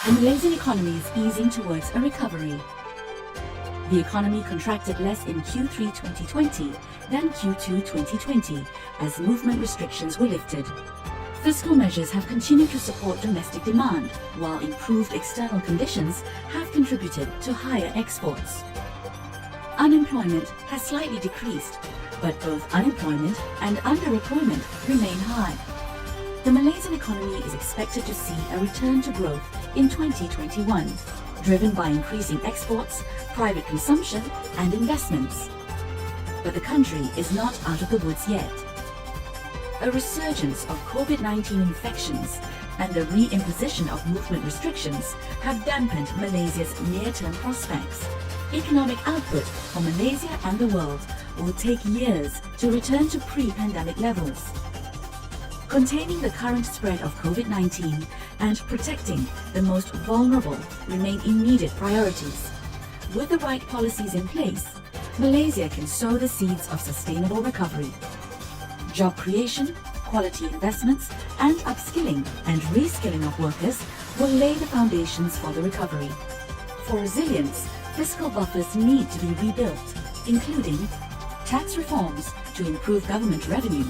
The Malaysian economy is easing towards a recovery. The economy contracted less in Q3 2020 than Q2 2020 as movement restrictions were lifted. Fiscal measures have continued to support domestic demand, while improved external conditions have contributed to higher exports. Unemployment has slightly decreased, but both unemployment and underemployment remain high. The Malaysian economy is expected to see a return to growth in 2021, driven by increasing exports, private consumption, and investments. But the country is not out of the woods yet. A resurgence of COVID-19 infections and the re-imposition of movement restrictions have dampened Malaysia's near-term prospects. Economic output for Malaysia and the world will take years to return to pre-pandemic levels. Containing the current spread of COVID-19 and protecting the most vulnerable remain immediate priorities. With the right policies in place, Malaysia can sow the seeds of sustainable recovery. Job creation, quality investments, and upskilling and reskilling of workers will lay the foundations for the recovery. For resilience, fiscal buffers need to be rebuilt, including tax reforms to improve government revenue,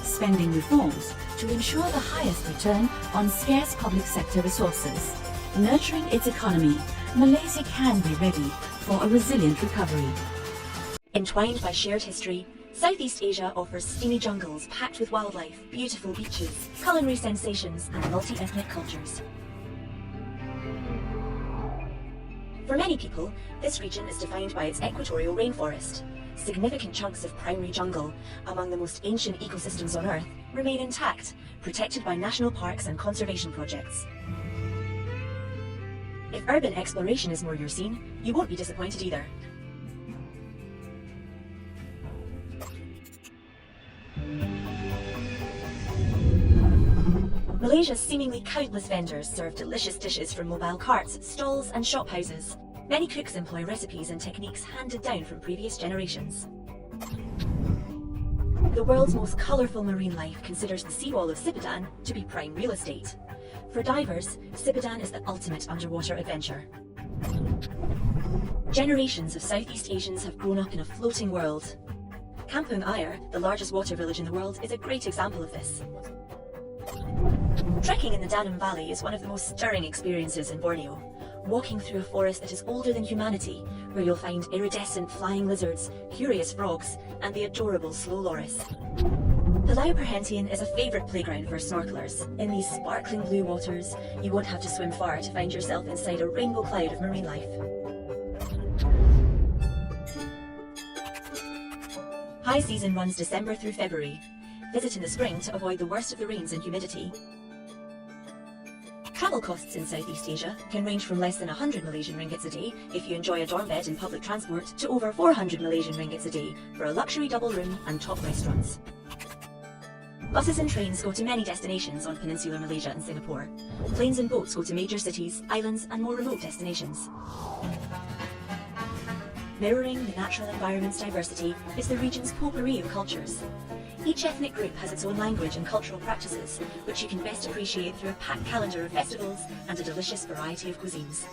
spending reforms to ensure the highest return on scarce public sector resources. Nurturing its economy, Malaysia can be ready for a resilient recovery. Entwined by shared history, Southeast Asia offers steamy jungles packed with wildlife, beautiful beaches, culinary sensations, and multi-ethnic cultures. For many people, this region is defined by its equatorial rainforest. Significant chunks of primary jungle, among the most ancient ecosystems on Earth, remain intact, protected by national parks and conservation projects. If urban exploration is more your scene, you won't be disappointed either. Malaysia's seemingly countless vendors serve delicious dishes from mobile carts, stalls, and shop houses. Many cooks employ recipes and techniques handed down from previous generations. The world's most colourful marine life considers the seawall of Sipadan to be prime real estate. For divers, Sipadan is the ultimate underwater adventure. Generations of Southeast Asians have grown up in a floating world. Kampung Air, the largest water village in the world, is a great example of this. Trekking in the Danum Valley is one of the most stirring experiences in Borneo. Walking through a forest that is older than humanity, where you'll find iridescent flying lizards, curious frogs, and the adorable slow loris. Palau Perhentian is a favourite playground for snorkelers. In these sparkling blue waters, you won't have to swim far to find yourself inside a rainbow cloud of marine life. High season runs December through February. Visit in the spring to avoid the worst of the rains and humidity. Travel costs in Southeast Asia can range from less than 100 Malaysian ringgits a day if you enjoy a dorm bed in public transport to over 400 Malaysian ringgits a day for a luxury double room and top restaurants. Buses and trains go to many destinations on peninsular Malaysia and Singapore. Planes and boats go to major cities, islands, and more remote destinations. Mirroring the natural environment's diversity is the region's potpourri of cultures. Each ethnic group has its own language and cultural practices, which you can best appreciate through a packed calendar of festivals and a delicious variety of cuisines.